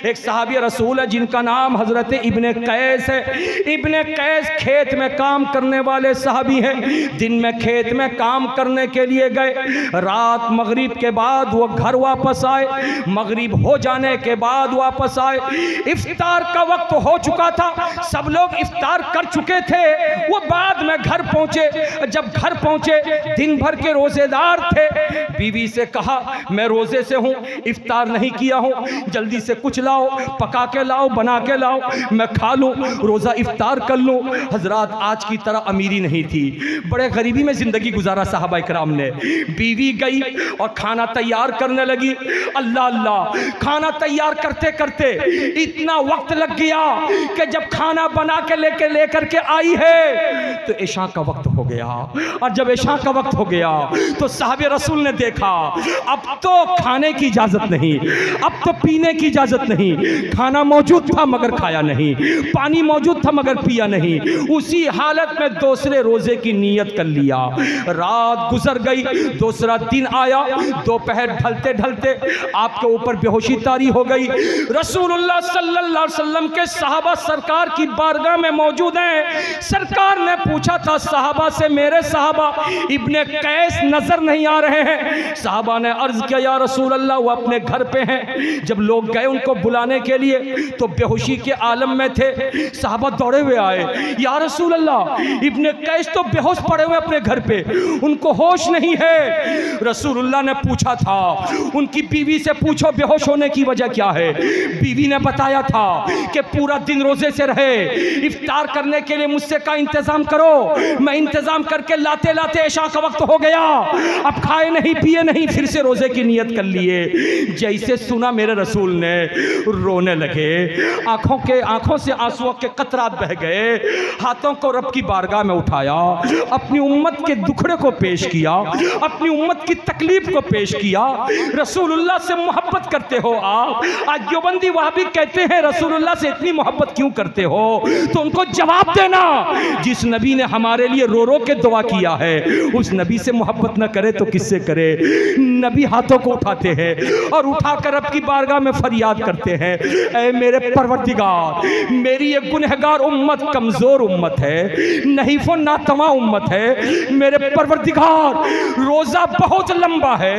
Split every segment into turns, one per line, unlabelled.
एक सहाबी रसूल है जिनका नाम हजरत इब्ने कैस है। इब्ने कैस खेत में काम करने वाले सहाबी हैं। दिन में खेत में काम करने के लिए गए, रात मगरिब के बाद वो घर वापस आए। मगरिब हो जाने के बाद वापस आए, इफ्तार का वक्त हो चुका था, सब लोग इफ्तार कर चुके थे। वो बाद में घर पहुंचे। जब घर पहुंचे, दिन भर के रोजेदार थे। बीवी से कहा मैं रोजे से हूं, इफ्तार नहीं किया हूं, जल्दी से कुछ लाओ, पका के लाओ, बना के लाओ, मैं खा लूं, रोजा इफ्तार कर लूं। हजरात आज की तरह अमीरी नहीं थी, बड़े गरीबी में जिंदगी गुजारा साहबा इकराम ने। बीवी गई और खाना तैयार करने लगी। अल्लाह अल्लाह, खाना तैयार करते करते इतना वक्त लग गया कि जब खाना बना के लेकर के आई है तो इशा का वक्त हो गया। और जब इशा का वक्त हो गया तो साहबे रसूल ने देखा अब तो खाने की इजाजत नहीं, अब तो पीने की इजाजत नहीं। खाना मौजूद था मगर खाया नहीं, पानी मौजूद था मगर पिया नहीं। उसी हालत में दूसरे रोजे की नीयत कर लिया। रात गुजर गई, दूसरा दिन आया, दोपहर ढलते ढलते आपके ऊपर बेहोशी तारी हो गई। रसूलुल्लाह सल्लल्लाहु अलैहि वसल्लम के सहाबा सरकार की बारगाह में मौजूद हैं। सरकार ने पूछा था सहाबा से, मेरे सहाबा इब्ने कैस नजर नहीं आ रहे हैं। सहाबा ने अर्ज किया या रसूल अल्लाह वो अपने घर पे हैं। जब लोग गए उनको बुलाने के लिए तो बेहोशी के आलम में थे। सहाबा दौड़े हुए आए, या रसूल अल्लाह इब्ने कैस तो बेहोश पड़े हुए अपने घर पे, उनको होश नहीं है। रसूलुल्लाह ने पूछा था उनकी बीवी से पूछो बेहोश होने की वजह क्या है। बीवी ने बताया था कि पूरा दिन रोजे से रहे, इफ्तार करने के लिए मुझसे का इंतजाम करो। मैं इंतजाम करके लाते लाते इशा का वक्त हो गया, अब खाए नहीं पिए नहीं, फिर से रोजे की नियत कर लिए। जैसे सुना मेरे रसूल ने रोने लगे, आंखों से आंसुओं के कतरात बह गए। हाथों को रब की बारगाह में उठाया, अपनी उम्मत के दुखड़े को पेश किया, अपनी उम्मत की तकलीफ को पेश किया। रसूलुल्लाह से मोहब्बत करते हो आप। आज देवबंदी वहाबी कहते हैं रसूलुल्लाह से इतनी मोहब्बत क्यों करते हो, तो उनको जवाब देना जिस नबी ने हमारे लिए रो रो के दुआ किया है उस नबी से मोहब्बत न करे तो किससे करे। नबी हाथों को उठाते हैं और उठाकर रब की बारगाह में फरियाद करते हैं, ऐ मेरे परवरदिगार, मेरी ये गुनहगार उम्मत कमजोर उम्मत है, नहीफो नातवा उम्मत है। मेरे परवरदिगार रोजा बहुत लंबा है,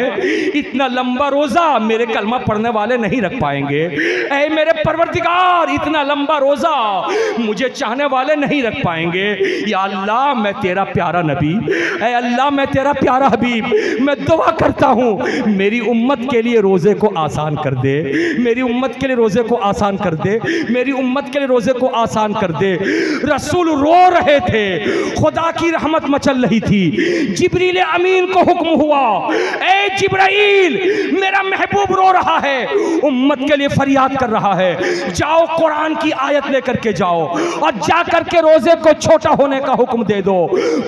इतना लंबा रोजा मेरे कलमा पढ़ने वाले नहीं रख पाएंगे। ऐ मेरे परवरदिगार इतना लंबा रोजा मुझे चाहने वाले नहीं रख पाएंगे। या अल्लाह मैं तेरा प्यारा नबी, ऐ अल्लाह मैं तेरा प्यारा हबीब, मैं दुआ करता हूँ मेरी उम्मत के लिए रोजे को आसान कर दे, मेरी उम्मत के लिए रोजे को आसान कर दे, मेरी उम्मत के लिए रोजे को आसान कर दे। रसूल रो रहे थे, खुदा की रहमत मचल रही थी। जिब्रील अमीन को हुक्म हुआ, ऐ जिब्राइल मेरा महबूब रो रहा है, उम्मत के लिए फरियाद कर रहा है, जाओ कुरान की आयत लेकर के जाओ और जाकर के रोजे को छोटा होने का हुक्म दे दो।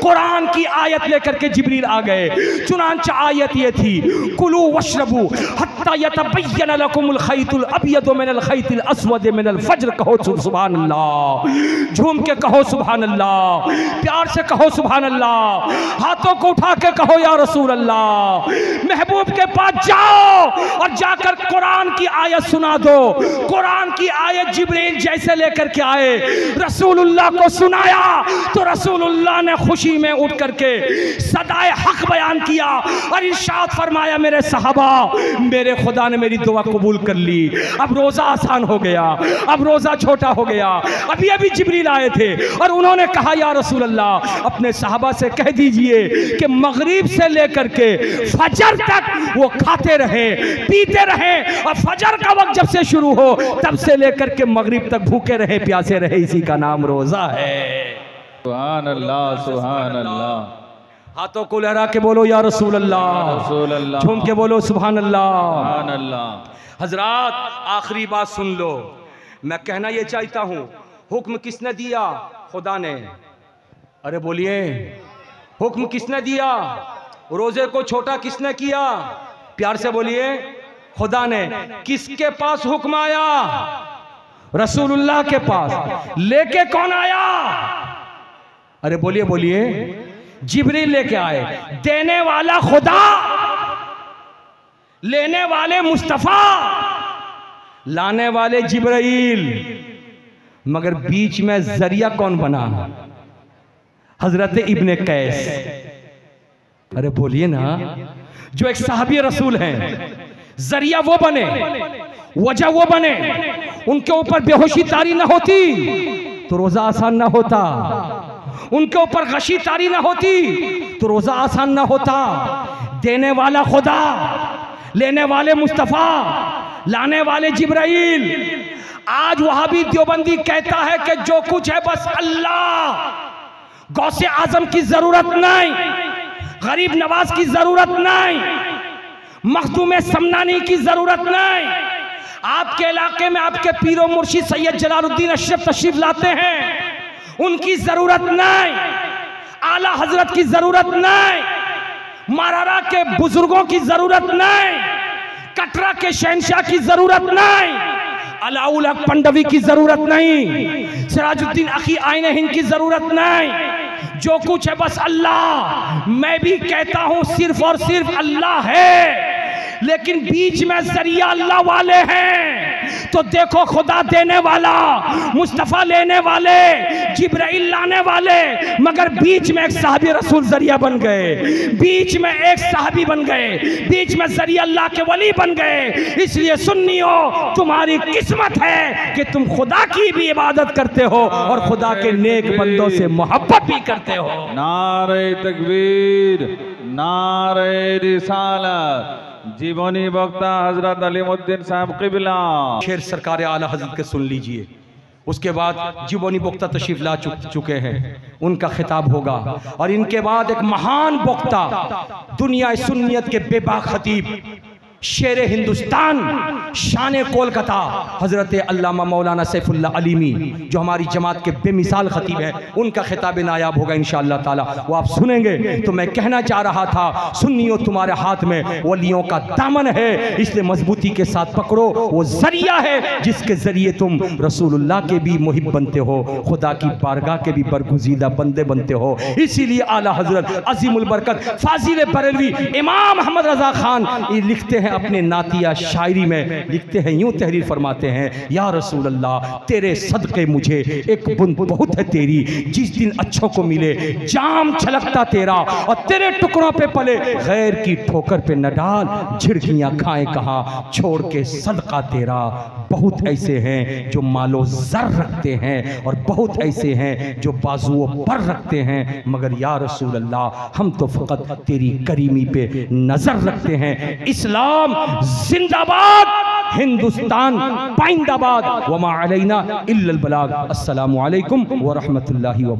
कुरान की आयत लेकर के जिब्रील आ गए। चुनांचे आयत ये थी, कुलू वशरबू हत्ता यतबय्यन लकुमुल खैतुल अबयदु मिनल खैतिल अस्वद मिनल फज्र। कहो सुभान अल्लाह, झूम के कहो सुभान अल्लाह, प्यार से कहो सुभान अल्लाह, हाथों को उठा के कहो या रसूल अल्लाह। महबूब के पास जाओ और जाकर कुरान की आयत सुना दो। कुरान की आयत जिब्रील जैसे लेकर के आए, रसूलुल्लाह को सुनाया तो रसूलुल्लाह ने खुशी में उठ करके सदाए हक बयान किया और इरशाद फरमाया, मेरे सहाबा मेरे खुदा ने मेरी दुआ कबूल कर ली, अब रोजा आसान हो गया, अब रोजा छोटा हो गया। अभी अभी जिब्रील आए थे और उन्होंने कहा, या रसूल अल्लाह अपने सहाबा से कह दीजिए कि मगरिब से लेकर के फजर तक वो खाते रहे पीते रहे और फजर का वक्त जब से शुरू हो तब से लेकर के मगरिब तक भूखे रहे प्यासे रहे, इसी का नाम रोजा है।
सुभान अल्लाह, सुभान अल्लाह।
हाथों को लहरा के बोलो या रसूल अल्लाह, झूम के बोलो सुभान अल्लाह, सुभान अल्लाह। हजरात आखिरी बात सुन लो, मैं कहना ये चाहता हूँ, हुक्म किसने दिया? खुदा ने। अरे बोलिए, हुक्म किसने दिया? रोजे को छोटा किसने किया? प्यार से बोलिए, खुदा ने। किसके पास हुक्म आया? रसूलुल्लाह के पास। लेके कौन आया? अरे बोलिए बोलिए, जिब्रील लेके आए। देने वाला खुदा, लेने वाले मुस्तफा। लाने वाले जिब्राइल, मगर बीच में जरिया कौन बना? हजरत इब्ने कैस। अरे बोलिए ना, जो एक सहाबी रसूल हैं, जरिया वो बने, वजह वो बने। उनके ऊपर बेहोशी तारी ना होती तो रोजा आसान ना होता, उनके ऊपर गशी तारी ना होती तो रोजा आसान ना होता। देने वाला खुदा, लेने वाले मुस्तफा, लाने वाले जिब्राइल। आज वहाबी देवबंदी कहता है कि जो कुछ है बस अल्लाह, गौसे आजम की जरूरत नहीं, गरीब नवाज की जरूरत नहीं, मखदूम समनानी की जरूरत नहीं। आपके इलाके में आपके पीरो मुर्शिद सैयद जलालुद्दीन अशरफ तशरीफ लाते हैं, उनकी जरूरत नहीं, आला हजरत की जरूरत नहीं, मारारा के बुजुर्गों की जरूरत नहीं, कटरा के शहनशाह की जरूरत नहीं, अलाउल हक पंडवी की जरूरत नहीं, सिराजुद्दीन अखी आईने हिंद की जरूरत नहीं। जो कुछ है बस अल्लाह। मैं भी कहता हूं सिर्फ और सिर्फ अल्लाह है, लेकिन बीच में जरिया अल्लाह वाले हैं। तो देखो, खुदा देने वाला, मुस्तफा लेने वाले, जिब्राइल लाने वाले, मगर बीच में एक साहबी रसूल जरिया बन गए, बीच में एक साहबी बन गए, बीच में जरिया अल्लाह के वली बन गए। इसलिए सुन्नियों, तुम्हारी किस्मत है कि तुम खुदा की भी इबादत करते हो और खुदा के नेक बंदों से मोहब्बत भी करते हो।
नारे तकबीर, नारे रिसालत। जीवनी वक्ता हजरत अलीमुद्दीन साहब किबला।
शेर सरकार आला हजरत के सुन लीजिए, उसके बाद जीवनी वक्ता तशरीफ ला चुके हैं, उनका खिताब होगा। और इनके बाद एक महान वक्ता, दुनिया सुन्नियत के बेबाक खतीब, शेर हिंदुस्तान, शान कोलकाता, हजरत अल्लामा मौलाना सैफुल्लाह अलीमी, जो हमारी जमात के बेमिसाल खतीब है, उनका खिताब नायाब होगा इंशाअल्लाह ताला। वो आप सुनेंगे। तो मैं कहना चाह रहा था, सुन्नियों, तुम्हारे हाथ में वलियों का दामन है, इसलिए मजबूती के साथ पकड़ो। वो जरिया है जिसके जरिए तुम रसूलुल्लाह के भी मुहिब बनते हो, खुदा की बारगाह के भी बरगुजीदा बंदे बनते हो। इसीलिए आला हजरत अजीमुल बरकत फाजिल बरेलवी इमाम अहमद रजा खान ये लिखते हैं अपने नातिया शायरी में, लिखते हैं यूं, तहरीर फरमाते हैं, या रसूल अल्लाह तेरे सदके मुझे एक बूंद बहुत है तेरी, जिस दिन अच्छों को मिले जाम छलकता तेरा, और तेरे टुकड़ों पे पले गैर की ठोकर पे न डाल, झिड़कियां खाएं कहाँ छोड़ के सदका तेरा। बहुत ऐसे हैं जो मालो जर रखते हैं और बहुत ऐसे हैं जो बाजुओं पर रखते हैं, मगर या रसूल अल्लाह हम तो फकत तेरी करीमी पे नजर रखते हैं। इस्लाम जिंदाबाद, हिंदुस्तान पाइंदाबाद, वमा अलैना इल्लल बलाग। अस्सलामु अलैकुम व रहमतुल्लाहि व